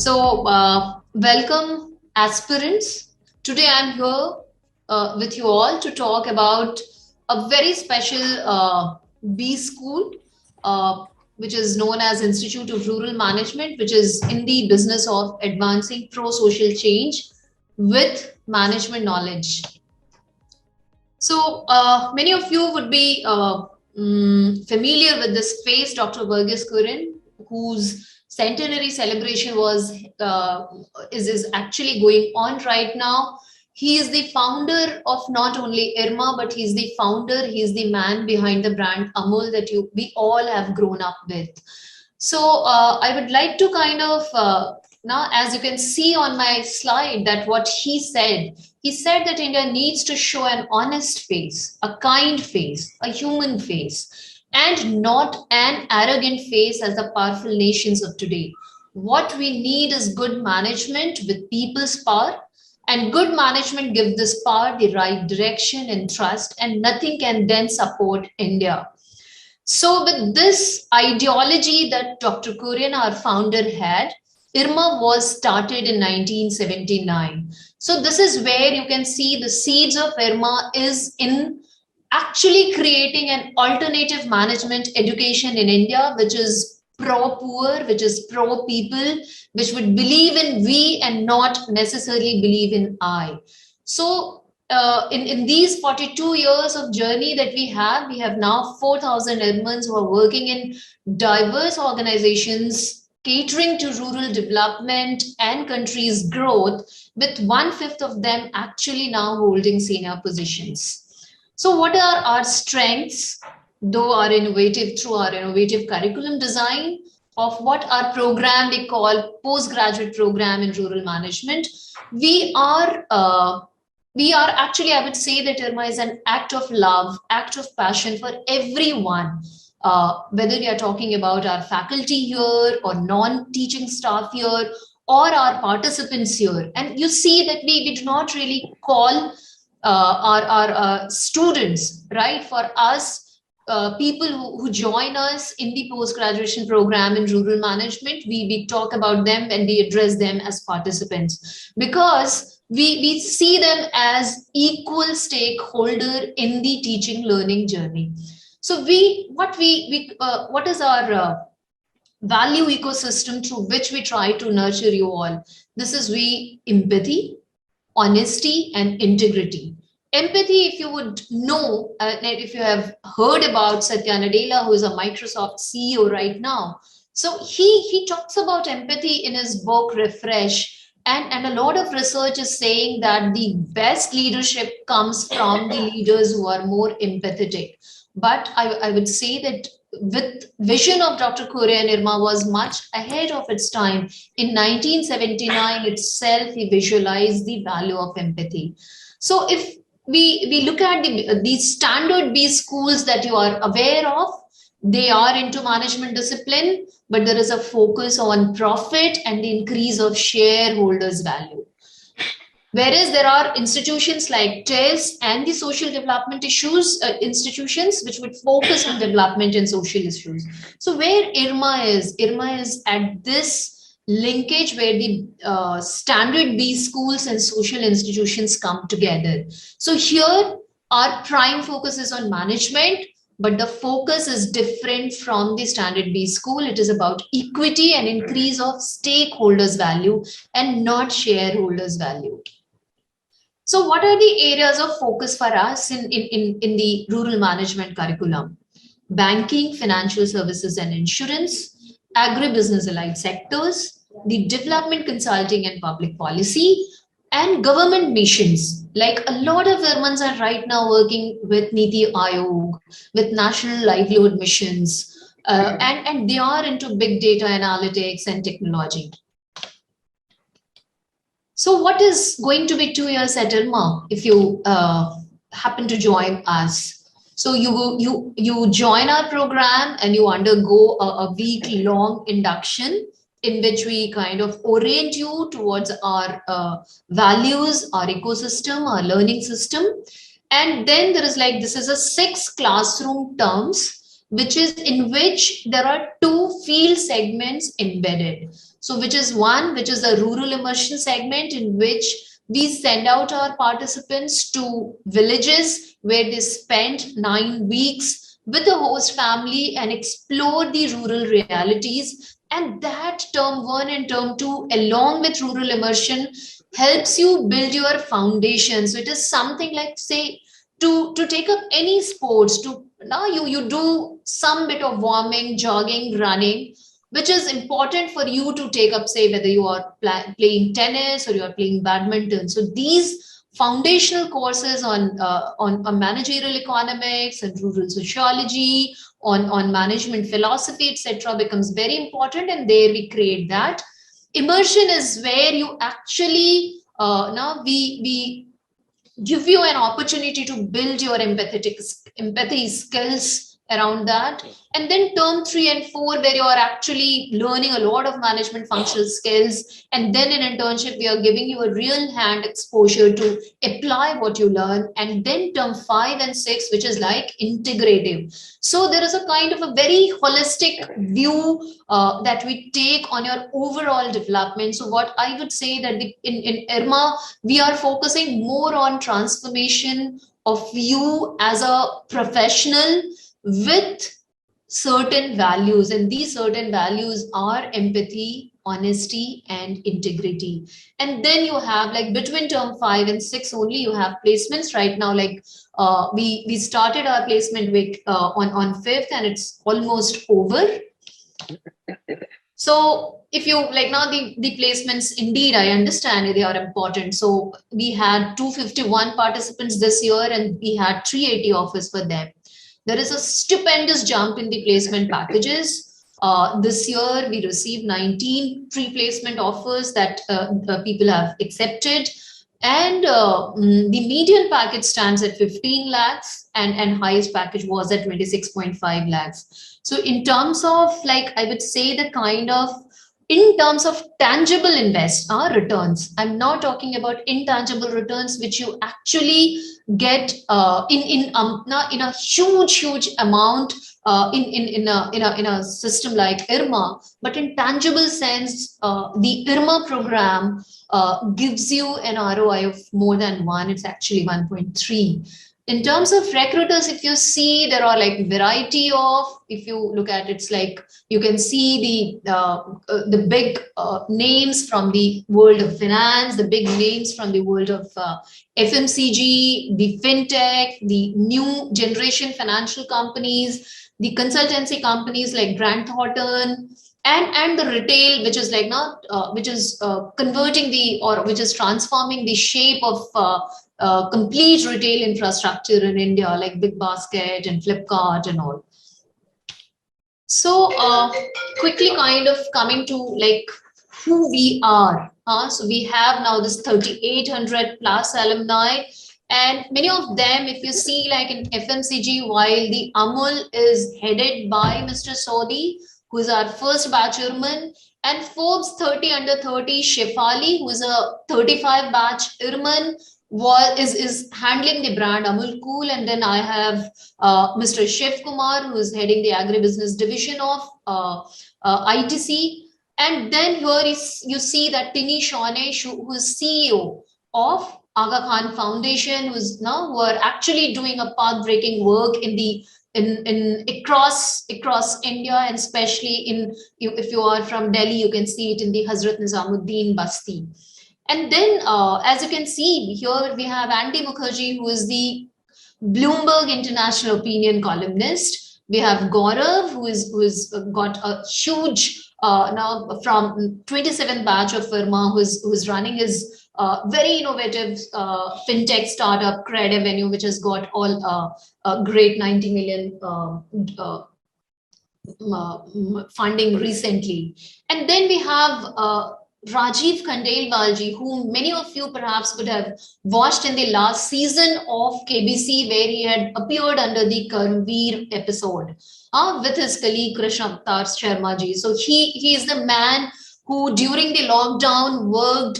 Welcome aspirants. Today I'm here with you all to talk about a very special B school, which is known as Institute of Rural Management, which is in the business of advancing pro-social change with management knowledge. Many of you would be familiar with this face, Dr. Verghese Kurian, whose centenary celebration is actually going on right now. He is the founder of not only IRMA, but he's the founder, he's the man behind the brand Amul that we all have grown up with. I would like to kind of now, as you can see on my slide, that what he said that India needs to show an honest face, a kind face, a human face, and not an arrogant face as the powerful nations of today. What we need is good management with people's power, and good management gives this power the right direction and trust, and nothing can then support India. So with this ideology that Dr. Kurian, our founder, had, IRMA was started in 1979. So this is where you can see the seeds of IRMA is in actually creating an alternative management education in India, which is pro-poor, which is pro-people, which would believe in we and not necessarily believe in I. So in these 42 years of journey that we have now 4,000 admins who are working in diverse organizations catering to rural development and country's growth, with 1/5 of them actually now holding senior positions. So what are our strengths, through our innovative curriculum design of what our program we call postgraduate program in rural management? We are actually, I would say that IRMA is an act of love, act of passion for everyone. Whether we are talking about our faculty here or non-teaching staff here or our participants here. And you see that we do not really call our students, right? For us, people who join us in the post-graduation program in rural management, we talk about them and we address them as participants, because we see them as equal stakeholder in the teaching learning journey. So what is our value ecosystem through which we try to nurture you all? This is empathy, honesty, and integrity. Empathy, if you would know, if you have heard about Satya Nadella, who is a Microsoft CEO right now. So he talks about empathy in his book, Refresh. And a lot of research is saying that the best leadership comes from the leaders who are more empathetic. But I would say that with vision of Dr. Kurian, IRMA was much ahead of its time. In 1979 itself, he visualized the value of empathy. So if we look at these standard B schools that you are aware of, they are into management discipline, but there is a focus on profit and the increase of shareholders' value. Whereas there are institutions like TES and the social development institutions, which would focus on development and social issues. So where IRMA is at this linkage where the standard B schools and social institutions come together. So here our prime focus is on management, but the focus is different from the standard B school. It is about equity and increase of stakeholders' value and not shareholders' value. So what are the areas of focus for us in the rural management curriculum? Banking, financial services and insurance, agribusiness allied sectors, the development consulting and public policy, and government missions. Like a lot of Vermans are right now working with Niti Aayog, with national livelihood missions, and they are into big data analytics and technology. So what is going to be 2 years at IRMA if you happen to join us? So you join our program and you undergo a week-long induction in which we kind of orient you towards our values, our ecosystem, our learning system. And then there is this is a 6 classroom terms, which is in which there are 2 field segments embedded. So which is the rural immersion segment, in which we send out our participants to villages where they spend 9 weeks with the host family and explore the rural realities. And that term 1 and term 2, along with rural immersion, helps you build your foundation. So it is something like, say, to take up any sports, to now you do some bit of warming, jogging, running, which is important for you to take up, say, whether you are playing tennis or you are playing badminton. So these foundational courses on managerial economics and rural sociology, on management philosophy, etc., becomes very important. And there we create that. Immersion is where you actually now we give you an opportunity to build your empathy skills around that. And then term 3 and 4, where you are actually learning a lot of management functional skills. And then in internship, we are giving you a real hand exposure to apply what you learn. And then term 5 and 6, which is like integrative. So there is a kind of a very holistic view that we take on your overall development. So what I would say that in IRMA, we are focusing more on transformation of you as a professional with certain values. And these certain values are empathy, honesty, and integrity. And then you have, like, between term 5 and 6 only, you have placements right now. Like we started our placement week on 5th, and it's almost over. So if you like, now the placements, indeed, I understand they are important. So we had 251 participants this year, and we had 380 offers for them. There is a stupendous jump in the placement packages. This year, we received 19 pre-placement offers that people have accepted. And the median package stands at 15 lakhs, and highest package was at 26.5 lakhs. So in terms of, like, I would say the kind of, in terms of tangible returns, I'm not talking about intangible returns, which you actually get in a huge amount in a system like IRMA. But in tangible sense, the IRMA program gives you an ROI of more than 1. It's actually 1.3. In terms of recruiters, if you see, there are like variety of, if you look at, it's like you can see the big names from the world of finance, the big names from the world of FMCG, the fintech, the new generation financial companies, the consultancy companies like Grant Thornton, and the retail, which is like not which is converting the, or which is transforming the shape of complete retail infrastructure in India, like Big Basket and Flipkart and all. So quickly kind of coming to like who we are. So we have now this 3,800 plus alumni, and many of them, if you see, like in FMCG, while the Amul is headed by Mr. Sodhi, who is our first batch Irman, and Forbes 30 under 30 Shefali, who is a 35 batch Irman, is handling the brand Amul Cool. And then I have Mr. Shiv Kumar, who is heading the agribusiness division of ITC. And then here you see that Tini Shawnee, who is CEO of Aga Khan Foundation, who are actually doing a path-breaking work in across India, and especially if you are from Delhi, you can see it in the Hazrat Nizamuddin Basti. And then, as you can see here, we have Andy Mukherjee, who is the Bloomberg International Opinion columnist. We have Gaurav, who is got a huge now from 27th batch of firma, who's running his very innovative fintech startup Cred Avenue, which has got all a great 90 million funding recently. And then we have Rajiv Khandelwalji, whom many of you perhaps would have watched in the last season of KBC, where he had appeared under the Karmveer episode with his colleague Krishna Avtar Sharma ji. So he is the man who during the lockdown worked,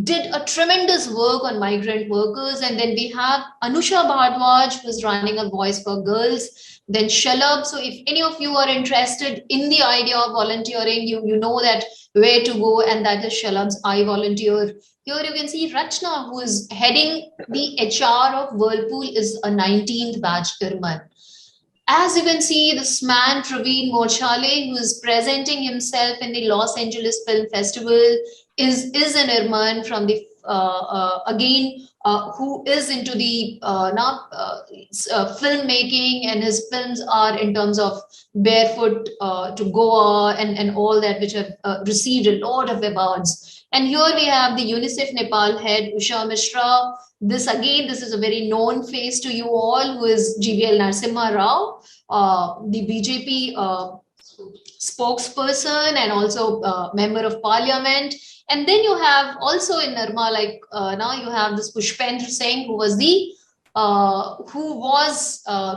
did a tremendous work on migrant workers. And then we have Anusha Bhardwaj, who is running a Voice for Girls, Then Shalab. So if any of you are interested in the idea of volunteering, you know that where to go, and that is Shalab's I Volunteer. Here you can see Rachna, who is heading the HR of Whirlpool, is a 19th batch IRMAN. As you can see, this man, Praveen Morchale, who is presenting himself in the Los Angeles Film Festival, is an IRMAN from the, who is into the filmmaking, and his films are in terms of Barefoot to Goa and all that, which have received a lot of awards. And here we have the UNICEF Nepal head, Usha Mishra. This is a very known face to you all, who is GVL Narasimha Rao, the BJP spokesperson and also member of parliament. And then you have also in IRMA, like now you have this Pushpendra Singh, who was the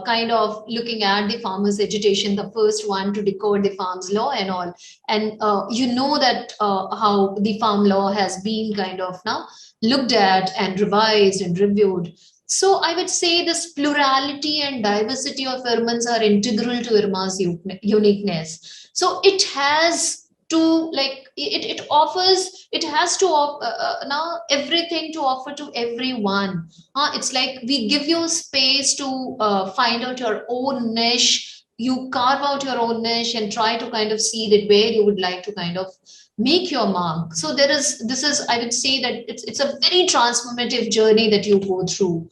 kind of looking at the farmers' agitation, the first one to decode the farms law and all. And you know that how the farm law has been kind of now looked at and revised and reviewed. So I would say this plurality and diversity of IRMAs are integral to IRMA's uniqueness. So it has to, like, it has to now everything to offer to everyone. It's like we give you space to find out your own niche. You carve out your own niche and try to kind of see that where you would like to kind of make your mark. So I would say that it's a very transformative journey that you go through.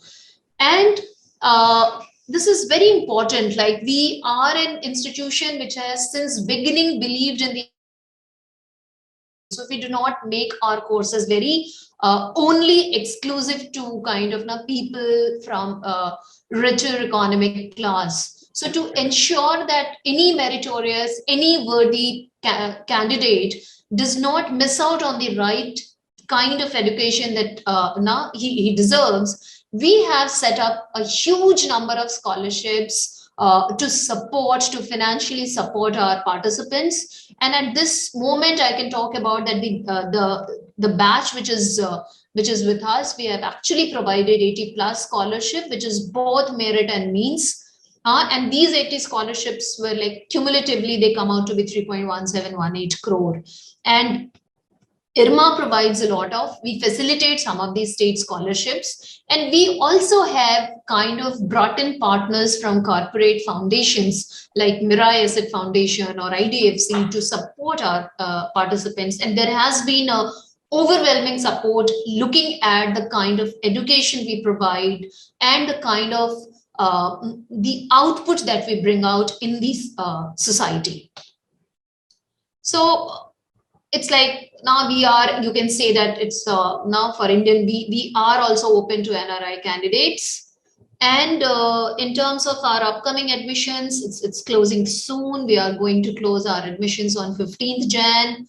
And this is very important. Like, we are an institution which has since beginning believed in the, so we do not make our courses very only exclusive to kind of people from richer economic class. So to ensure that any meritorious, any worthy candidate does not miss out on the right kind of education that now he deserves, we have set up a huge number of scholarships to financially support our participants. And at this moment, I can talk about that the batch which is with us, we have actually provided 80 plus scholarship, which is both merit and means. And these 80 scholarships were like cumulatively, they come out to be 3.1718 crore. And IRMA provides a lot of, we facilitate some of these state scholarships, and we also have kind of brought in partners from corporate foundations like Mirai Asset Foundation or IDFC to support our participants. And there has been a overwhelming support looking at the kind of education we provide and the kind of the output that we bring out in this society. So it's like now you can say that it's now for Indian, we are also open to NRI candidates. And in terms of our upcoming admissions, it's closing soon. We are going to close our admissions on 15th Jan.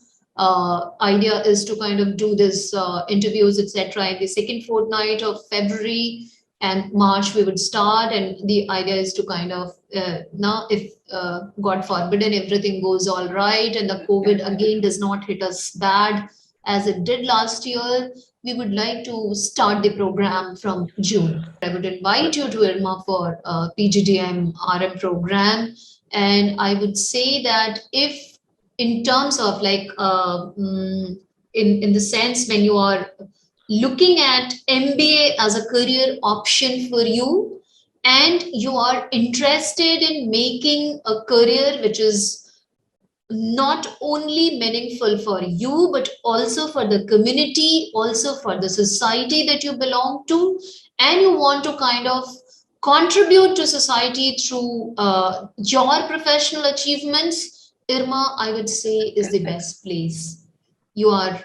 Idea is to kind of do this interviews, etc. in the second fortnight of February, and March we would start. And the idea is to kind of now, if God forbid everything goes all right and the COVID again does not hit us bad as it did last year, we would like to start the program from June. I would invite you to IRMA for PGDM RM program. And I would say that if in terms of like in the sense when you are looking at MBA as a career option for you, and you are interested in making a career which is not only meaningful for you, but also for the community, also for the society that you belong to, and you want to kind of contribute to society through your professional achievements, IRMA, I would say, is the best place. You are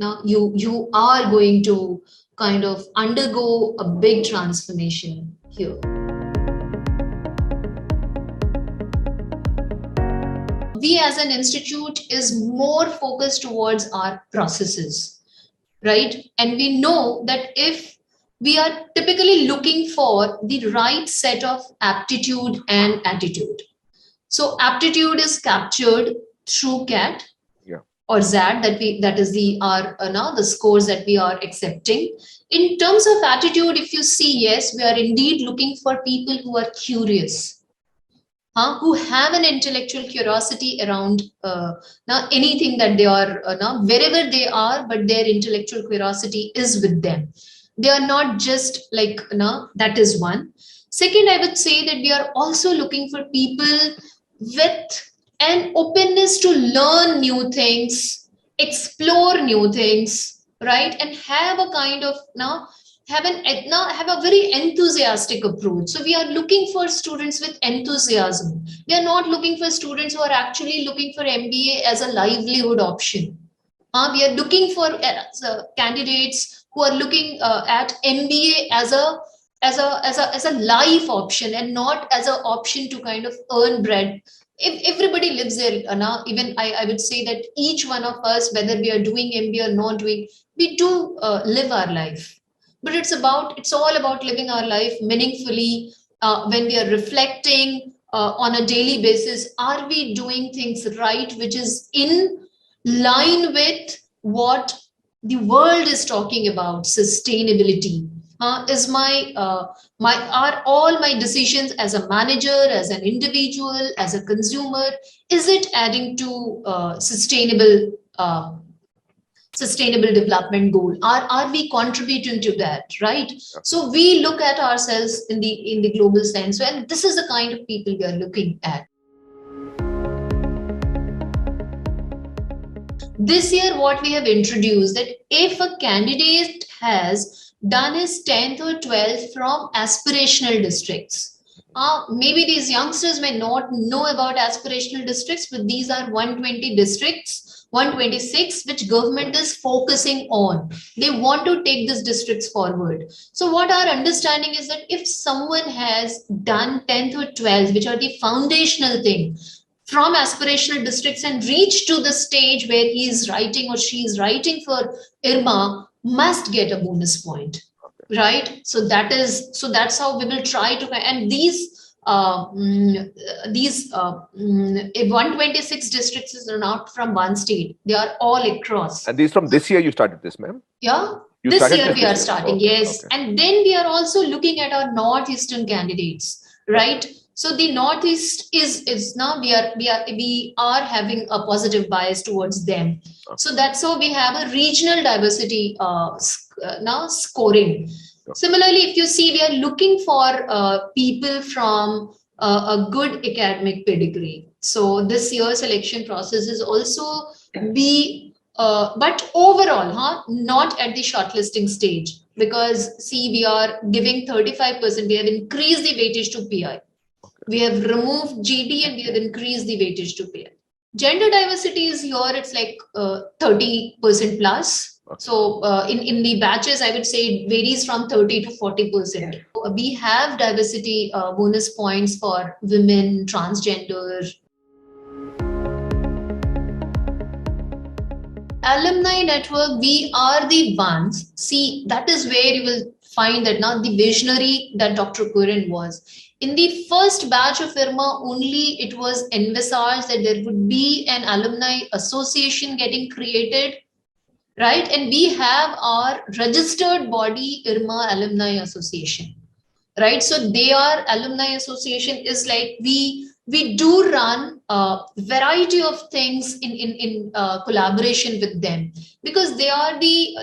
now you are going to kind of undergo a big transformation here. We as an institute is more focused towards our processes, right? And we know that if we are typically looking for the right set of aptitude and attitude. So aptitude is captured through CAT. Or ZAT, that is the scores that we are accepting. In terms of attitude, if you see, yes, we are indeed looking for people who are curious, who have an intellectual curiosity around now anything that they are now wherever they are, but their intellectual curiosity is with them. They are not just like now. That is one. Second, I would say that we are also looking for people with an openness to learn new things, explore new things, right, and have a kind of now have a very enthusiastic approach. So we are looking for students with enthusiasm. We are not looking for students who are actually looking for MBA as a livelihood option. We are looking for candidates who are looking at MBA as a life option and not as an option to kind of earn bread. If everybody lives there now, even I would say that each one of us, whether we are doing MBA or not doing, we do live our life. But it's all about living our life meaningfully. When we are reflecting on a daily basis, are we doing things right, which is in line with what the world is talking about? Sustainability is are all my decisions as a manager, as an individual, as a consumer, is it adding to sustainable development goal? Are we contributing to that, right? So we look at ourselves in the global sense, and this is the kind of people we are looking at. This year, what we have introduced, that if a candidate has done his 10th or 12th from aspirational districts, maybe these youngsters may not know about aspirational districts, but these are 120 districts, 126, which government is focusing on. They want to take these districts forward. So what our understanding is that if someone has done 10th or 12th, which are the foundational thing, from aspirational districts and reach to the stage where he is writing or she is writing for IRMA, must get a bonus point, right? So that's how we will try to, and these 126 districts are not from one state, they are all across. And these from this year you started this, ma'am? Yeah, this year we are starting, yes. Okay. And then we are also looking at our northeastern candidates, right? Okay. So the Northeast is now we are having a positive bias towards them. Okay. So that's how we have a regional diversity now scoring. Okay. Similarly, if you see, we are looking for people from a good academic pedigree. So this year's selection process is also but overall, not at the shortlisting stage, because see, we are giving 35%. We have increased the weightage to PI. We have removed GD and we have increased the weightage to PI. Gender diversity is here, it's like 30% plus. Okay. So in the batches, I would say it varies from 30 to 40%. Yeah. We have diversity bonus points for women, transgender. Alumni network, we are the ones. See, that is where you will find that now the visionary that Dr. Kurin was. In the first batch of IRMA, only it was envisaged that there would be an alumni association getting created, right? And we have our registered body, IRMA Alumni Association, right? So they are Alumni Association is like we do run a variety of things in collaboration with them, because they are the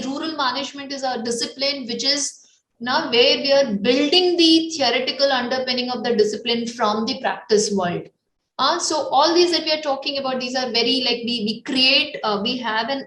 rural management is our discipline, which is now where we are building the theoretical underpinning of the discipline from the practice world. So all these that we are talking about, these are very like we create, we have an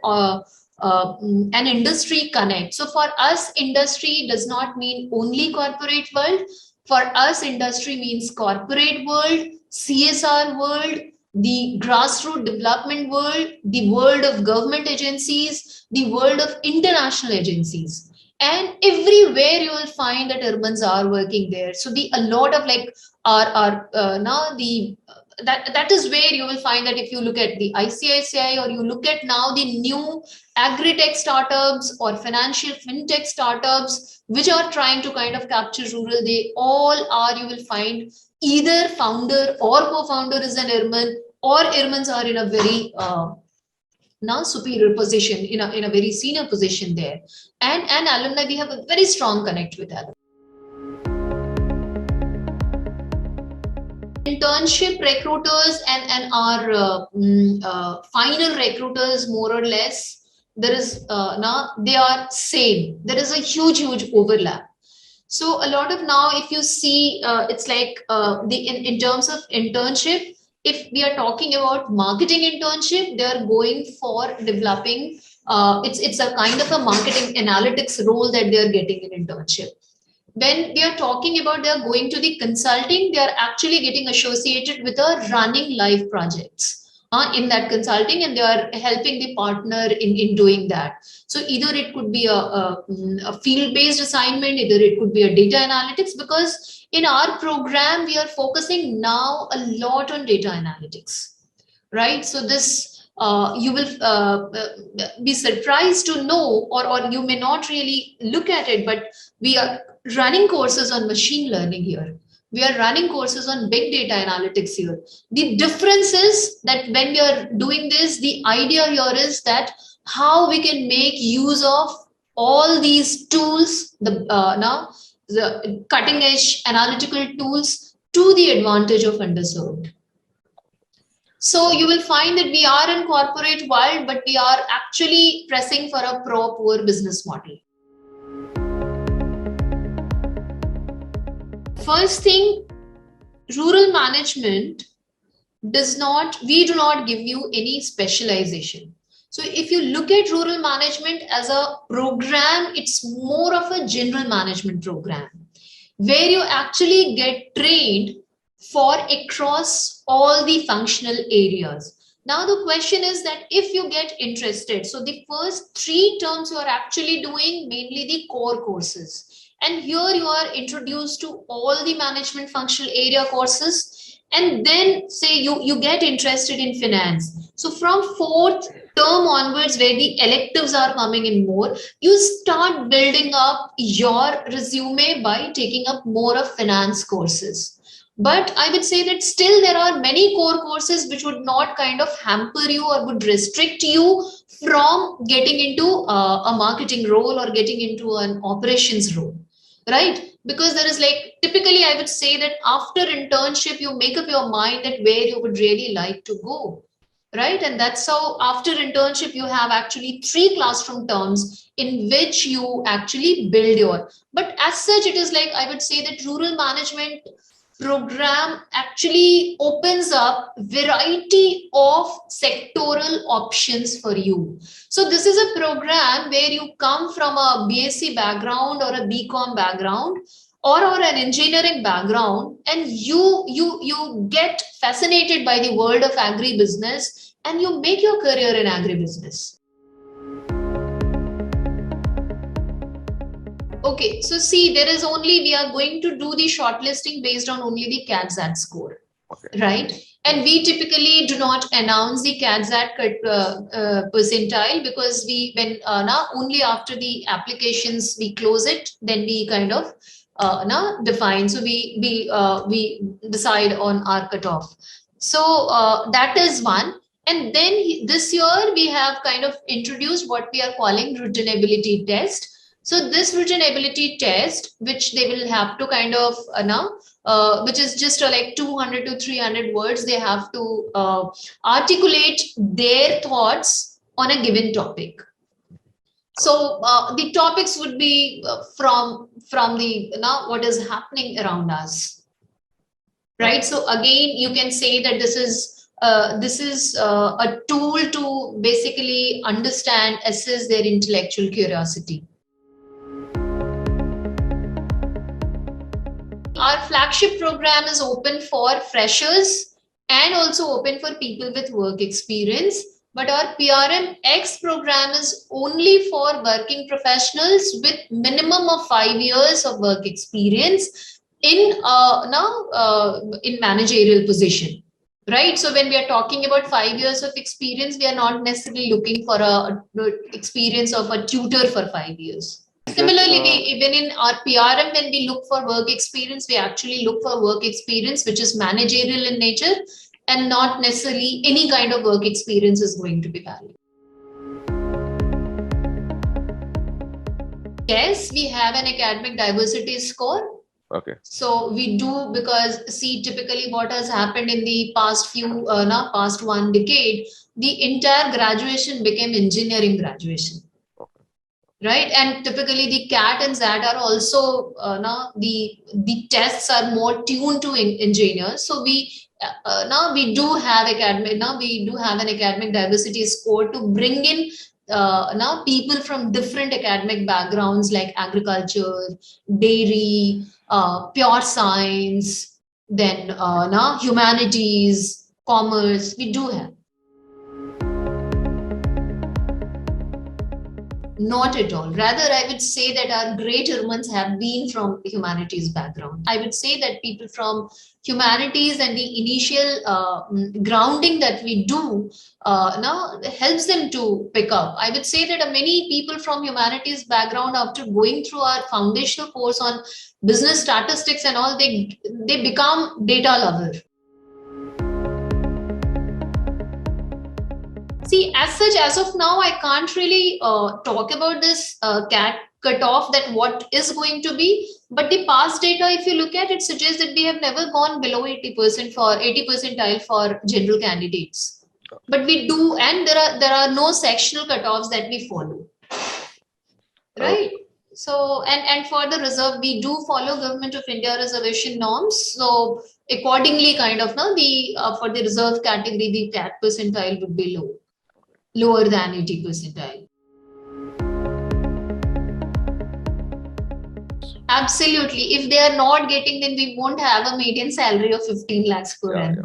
industry connect. So for us, industry does not mean only corporate world. For us, industry means corporate world, CSR world, the grassroots development world, the world of government agencies, the world of international agencies. And everywhere you will find that urbans are working there. So a lot of like that is where you will find that if you look at the ICICI or you look at now the new agri-tech startups or financial fintech startups, which are trying to kind of capture rural, they all are, you will find either founder or co-founder is an Irman, or Irmans are in a very now superior position, in a very senior position there. And alumni, we have a very strong connect with alumni. Internship recruiters and our final recruiters, more or less, there is now they are same. There is a huge overlap. So a lot of now, if you see, it's like in terms of internship, if we are talking about marketing internship, they are going for developing. It's a kind of a marketing analytics role that they are getting in internship. When we are talking about they are going to the consulting, they are actually getting associated with a running live projects in that consulting, and they are helping the partner in doing that. So either it could be a field-based assignment, either it could be a data analytics, because in our program, we are focusing now a lot on data analytics, right? So this you will be surprised to know, or you may not really look at it, but we are running courses on machine learning here. We are running courses on big data analytics here. The difference is that when we are doing this, the idea here is that how we can make use of all these tools, the cutting edge analytical tools, to the advantage of underserved. So you will find that we are in corporate world, but we are actually pressing for a pro-poor business model. First thing, rural management we do not give you any specialization. So if you look at rural management as a program, it's more of a general management program where you actually get trained for across all the functional areas. Now the question is that if you get interested, so the first 3 terms you are actually doing mainly the core courses. And here you are introduced to all the management functional area courses. And then say you get interested in finance. So from 4th term onwards, where the electives are coming in more, you start building up your resume by taking up more of finance courses. But I would say that still there are many core courses which would not kind of hamper you or would restrict you from getting into a marketing role or getting into an operations role, right? Because there is like, typically I would say that after internship, you make up your mind that where you would really like to go, right? And that's how after internship, you have actually 3 classroom terms in which you actually build your, but as such, it is like, I would say that rural management program actually opens up variety of sectoral options for you. So this is a program where you come from a BSc background or a BCom background or an engineering background, and you get fascinated by the world of agribusiness and you make your career in agribusiness. Okay, so see, we are going to do the shortlisting based on only the CADSAT score, right? And we typically do not announce the CADSAT percentile, because now only after the applications we close it, then we kind of now define. So we decide on our cutoff. So that is one. And then this year we have kind of introduced what we are calling written ability test. So this written ability test, which they will have to kind of which is just like 200 to 300 words, they have to articulate their thoughts on a given topic. So the topics would be from the what is happening around us, right? So again, you can say that this is a tool to basically understand, assess their intellectual curiosity. Our flagship program is open for freshers and also open for people with work experience. But our PRMX program is only for working professionals with minimum of 5 years of work experience in managerial position, right? So when we are talking about 5 years of experience, we are not necessarily looking for a experience of a tutor for 5 years. Similarly, even in our PRM, when we look for work experience, we actually look for work experience which is managerial in nature, and not necessarily any kind of work experience is going to be valid. Yes, we have an academic diversity score. Okay. So we do, because see, typically what has happened in the past one decade, the entire graduation became engineering graduation. Okay. Right, and typically the CAT and XAT are also now the tests are more tuned to engineers. So now we do have an academic diversity score to bring in now people from different academic backgrounds like agriculture, dairy, pure science, then now humanities, commerce. We do have. Not at all. Rather, I would say that our great humans have been from humanities background. I would say that people from humanities and the initial grounding that we do now helps them to pick up. I would say that many people from humanities background, after going through our foundational course on business statistics and all, they become data lover. See, as such, as of now, I can't really talk about this CAT cutoff, that what is going to be. But the past data, if you look at it, suggests that we have never gone below 80% for 80 percentile for general candidates. But we do, and there are no sectional cutoffs that we follow. Right. So, and for the reserve, we do follow Government of India reservation norms. So accordingly, kind of now the for the reserve category, the CAT percentile would be lower than 80 percentile. Absolutely. If they are not getting, then we won't have a median salary of 15 lakhs per annum.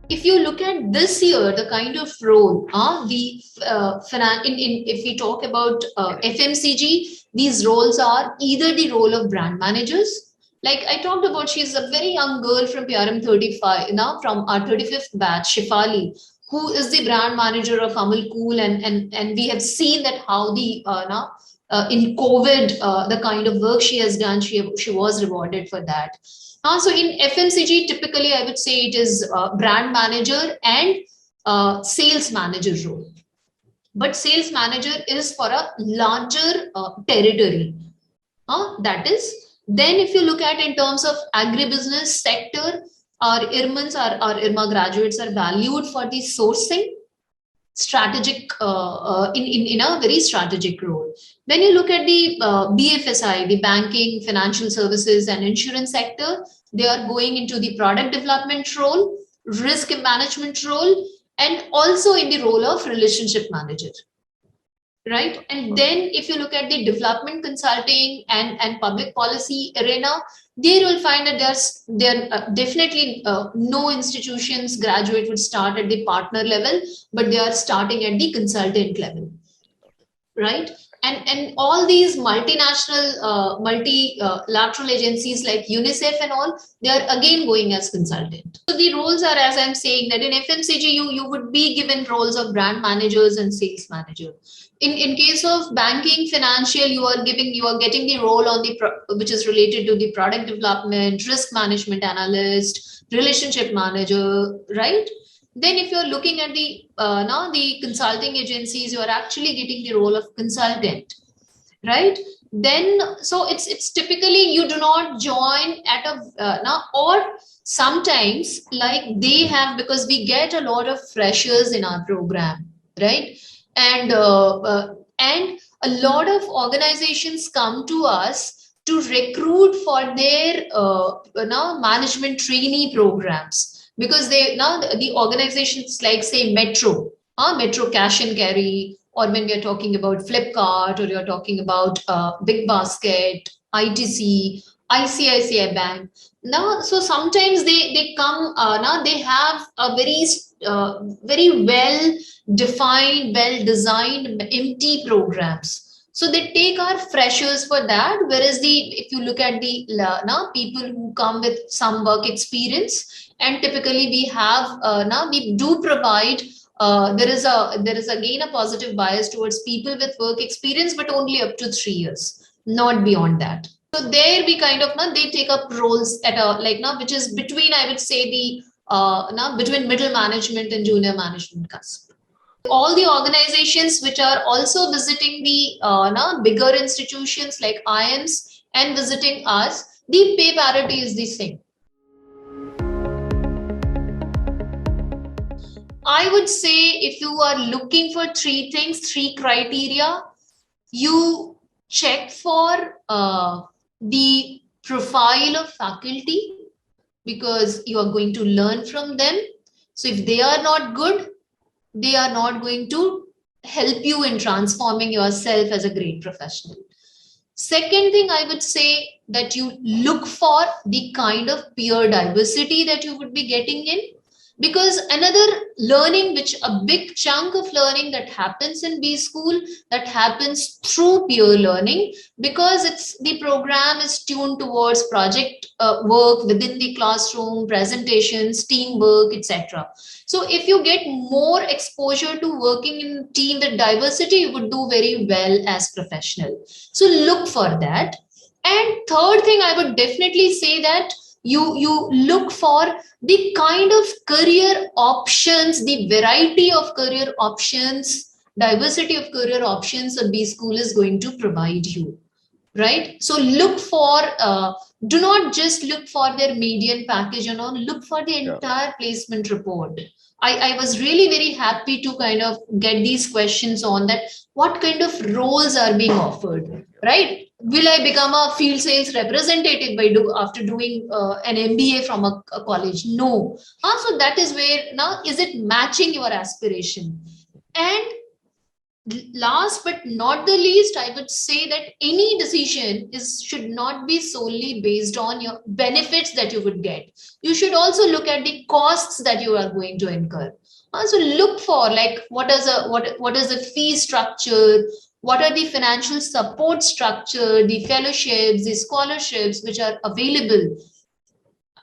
If you look at this year, the kind of role, if we talk about FMCG, these roles are either the role of brand managers. Like I talked about, she's a very young girl from PRM 35, now from our 35th batch, Shifali, who is the brand manager of Amal Cool, and we have seen that how the in COVID, the kind of work she has done, she was rewarded for that. So in FMCG, typically I would say it is brand manager and sales manager role. But sales manager is for a larger territory. That is. Then if you look at in terms of agribusiness sector, our IRMAs, our IRMA graduates are valued for the sourcing, strategic in a very strategic role. When you look at the BFSI, the banking, financial services and insurance sector, they are going into the product development role, risk management role, and also in the role of relationship manager. Right. And then if you look at the development consulting and public policy arena, there you will find that there definitely no institutions graduate would start at the partner level, but they are starting at the consultant level. Right. And all these multinational, multilateral agencies like UNICEF and all, they are again going as consultant. So the roles are, as I'm saying, that in FMCG, you would be given roles of brand managers and sales manager. In case of banking, financial, you are getting the role on the which is related to the product development, risk management analyst, relationship manager, right? Then if you're looking at the now the consulting agencies, you are actually getting the role of consultant, right? Then so it's typically you do not join at a now, or sometimes like they have, because we get a lot of freshers in our program, right? And a lot of organizations come to us to recruit for their now management trainee programs, because they now the organizations like say Metro Cash and Carry, or when we are talking about Flipkart, or you're talking about Big Basket, ITC, ICICI Bank. Now, so sometimes they come now they have a very well defined, well designed MT programs. So they take our freshers for that. Whereas if you look at the now people who come with some work experience, and typically we have now we do provide. There is again a positive bias towards people with work experience, but only up to 3 years, not beyond that. So there we kind of now they take up roles at a like now which is between, I would say, the now between middle management and junior management cusp. All the organizations which are also visiting the bigger institutions like IIMs and visiting us, the pay parity is the same. I would say if you are looking for three things, three criteria, you check for the profile of faculty, because you are going to learn from them. So if they are not good, they are not going to help you in transforming yourself as a great professional. Second thing, I would say that you look for the kind of peer diversity that you would be getting in. Because another learning, which a big chunk of learning that happens in B school, that happens through peer learning, because it's the program is tuned towards project work within the classroom, presentations, teamwork, etc. So if you get more exposure to working in team with diversity, you would do very well as professional. So look for that. And third thing, I would definitely say that you look for the kind of career options, the variety of career options, diversity of career options a B school is going to provide you, right? So look for, do not just look for their median package and all, look for the entire placement report. I was really very happy to kind of get these questions on that. What kind of roles are being offered, right? Will I become a field sales representative after doing an MBA from a college? No. So that is where now, is it matching your aspiration? And last but not the least, I would say that any decision should not be solely based on your benefits that you would get. You should also look at the costs that you are going to incur. So look for like what is the fee structure, what are the financial support structure, the fellowships, the scholarships which are available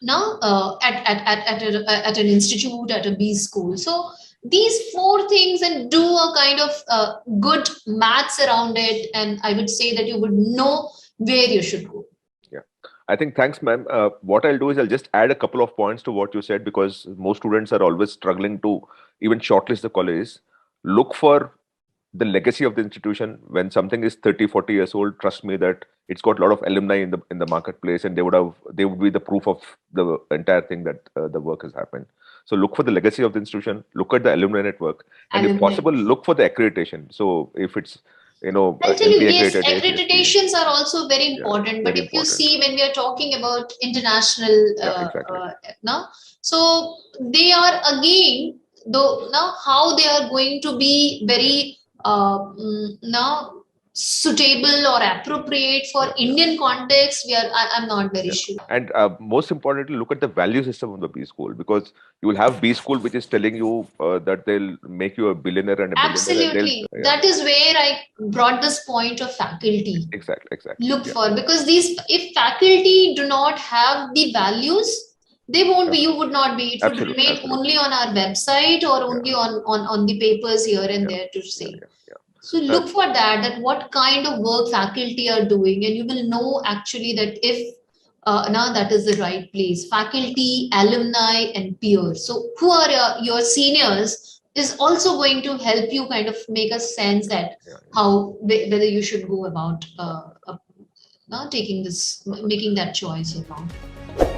now at an institute, at a B school. So these four things, and do a kind of good maths around it, and I would say that you would know where you should go. Yeah, I think thanks, ma'am. What I'll do is I'll just add a couple of points to what you said, because most students are always struggling to even shortlist the colleges. Look for the legacy of the institution. When something is 30, 40 years old, trust me that it's got a lot of alumni in the marketplace, and they would be the proof of the entire thing that the work has happened. So look for the legacy of the institution, look at the alumni network, and if possible, look for the accreditation. So if it's, I'll tell you, yes, accreditations are also very important. But if you see, when we are talking about international, so they are again, though now how they are going to be very now suitable or appropriate for Indian context, I'm not very sure. And most importantly, look at the value system of the B school, because you will have B school which is telling you that they'll make you a billionaire and a millionaire. Absolutely. That is where I brought this point of faculty. Exactly. Look for, because if faculty do not have the values, they won't be, you would not be. It would remain only on our website or only on the papers here and there to say. So look for that what kind of work faculty are doing, and you will know actually that if now that is the right place. Faculty, alumni, and peers. So who are your seniors is also going to help you kind of make a sense that whether you should go about making that choice or not.